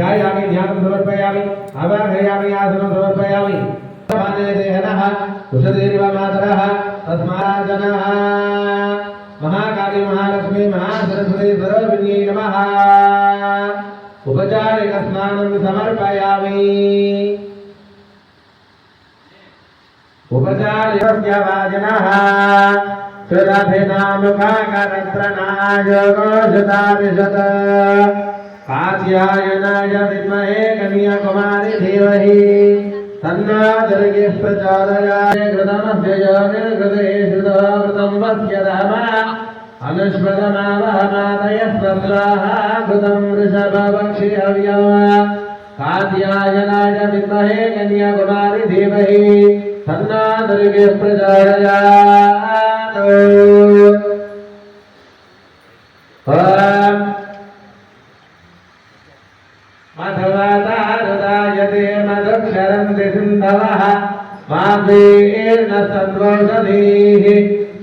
ध्यायामि ध्यानं समर्पयामि आवाहयामि आसनं समर्पयामि माने देहनः कुशदेव मातरः तस्माज्जनः महाकाली महालक्ष्मी महासरस्वती सर्वविद्ये नमः उपचारिक स्नानं समर्पयामि उपचारिकस्य वाजनः सुरभिनामुखाकरत्रनायोगोषतारिषत् कात्यायनाय विद्महे कन्याकुमारी धीमहि तन्नो दुर्गिः प्रचोदयात् कृतमस्य योनिर्कृते श्रुतोऽमृतं वस्य धाम अनुष्पदमावहमादयस्वस्वाहा कृतं वृषभवक्षि हव्यम् कात्यायनाय विद्महे कन्याकुमारी धीमहि तन्नो दुर्गिः प्रचोदयात् मधुवातारुदायते मधुक्षरन्ति सिन्धवः माधुर्न सन्वोषधीः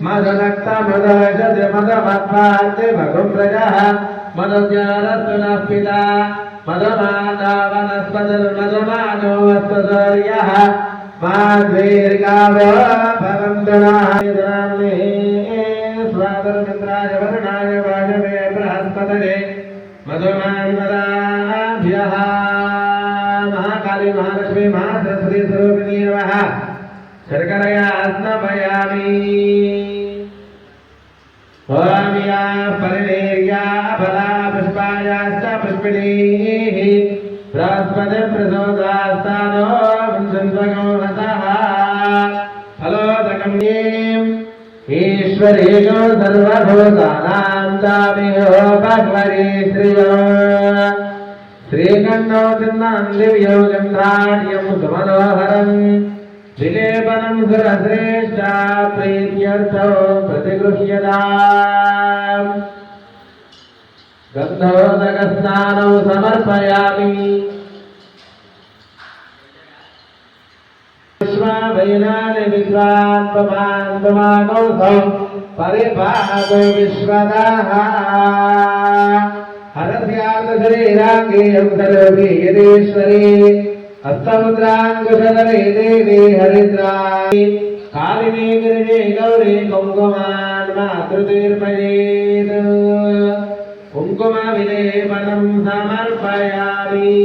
मधुनक्तमदशति मदमत्पार्ति भगुम्रजः मधुज्ञानस्तु नः पिता मधुमानो वनस्पतिर्मधुमानो वस्पसूर्यः माध्वीर्गावो भवन्तु नः स्वातर्मिन्द्राय वरुणाय वायवे बृहस्पतये मधुमान्मदाभ्यः महाकाली महालक्ष्मी महासरस्वती स्वरूपिणी नमः शर्करया स्नापयामि ॐ या परिणीर्या फला पुष्पायाश्च पुष्पिणीः बृहस्पति प्रसोदास्तानो वंशन्वगो हतः फलोदकम्येम् ईश्वरेयो सर्वभूतानां चामिहो भगवती श्रियो श्रीकण्ठो चिन्नं दिव्यो गन्धाढ्यं सुमनोहरं विलेपनं सुरश्रेष्ठा प्रीत्यर्थो प्रतिगृह्यताम् गन्धोदकस्नानौ समर्पयामि विश्वावैनानि विद्वान् पमान् पमानौसौ परिपादो विश्वदाः हरस्यार्धशरीराङ्गेयं करोति यदेश्वरी हस्तमुद्राङ्कुशधरे देवी हरिद्राणि कालिनी गिरिजे गौरी कुङ्कुमान् मातृतीर्पयेत् कुङ्कुमविलेपनं समर्पयामि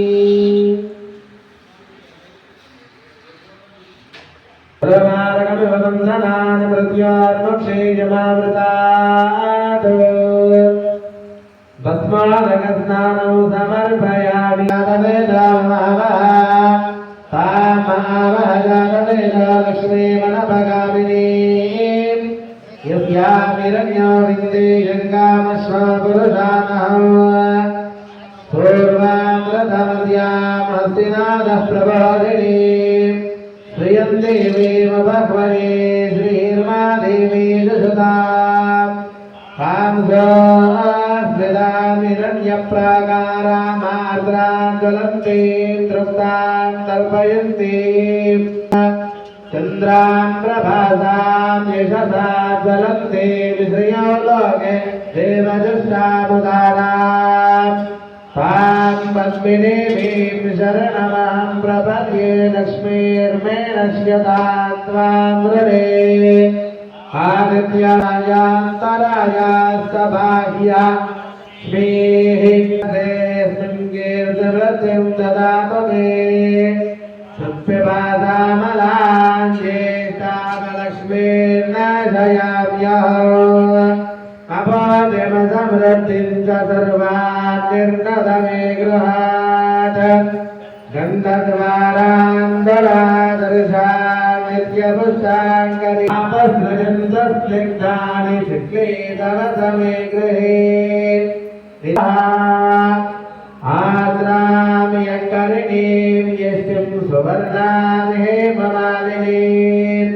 प्रमारकमिवदन्धनान् मृत्योर्मुक्षेयमावृतात् भस्मादकस्नानौ समर्पयामि लक्ष्मीमनभगामिनीं यस्यामिरण्यो विन्दे यङ्गामश्वपुरुषानहं पूर्वामृतमद्यां हस्तिनादः प्रबोधिनीं श्रियं देवीम भगवती श्रीर्मा देवी दुषुताम् कांसोऽस्मिदामिरण्यप्राकारामार्द्रां ज्वलन्तीं तृप्तां तर्पयन्तीं चन्द्रां प्रभासां यशसा ज्वलन्तीं श्रियो लोके देवजुष्टामुदाराम् तां पद्मिनीं शरणमहं प्रपद्ये लक्ष्मीर्मे नश्यतां त्वां हृदे आदित्यायान्तरायास्तबाह्या श्रीस्मिन् कीर्तिवृत्तिं ददातु मे सुप्यपादामलाञ्जेष्टामलक्ष्मीर्नाशयाम्यहम् अपोदिमसमृद्धिं च सर्वान् निर्णदमे गृहात् गन्धद्वारान्दरादर्शामित्यपुष्टाङ्गरि आपस्रजन्तस्निग्धानि शुक्लेतवसमे गृहे आद्रामि यङ्करिणीं यष्टिं सुवर्णां हेममालिनीं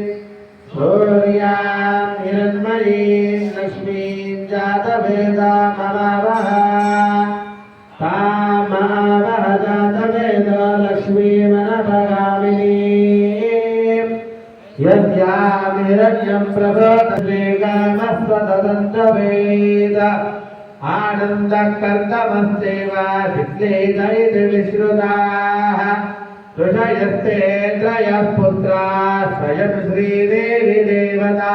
सूर्यां हिरण्मयीं लक्ष्मीं जातवेदाममावह तामावह जातवेद लक्ष्मीमनभगामिनीं यस्यामिरण्यं प्रभोतवेगामस्वतदन्तवेद आनन्दकर्तमस्तेव सिद्धेत इति विश्रुताः ऋषयस्ते त्रयः पुत्राः स्वयं श्रीदेवी देवता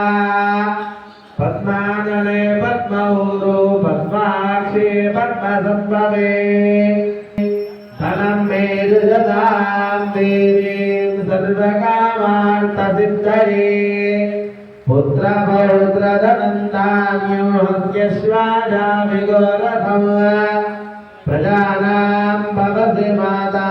पद्मानने पद्मऊरो पद्माक्षे पद्मसम्भवे धनं मे ददां देवीं सर्वकामार्थसिद्धये पुत्रपौत्रधनन्दान्यो हस्यश्वाजामिगोरथं प्रजानां भवति माता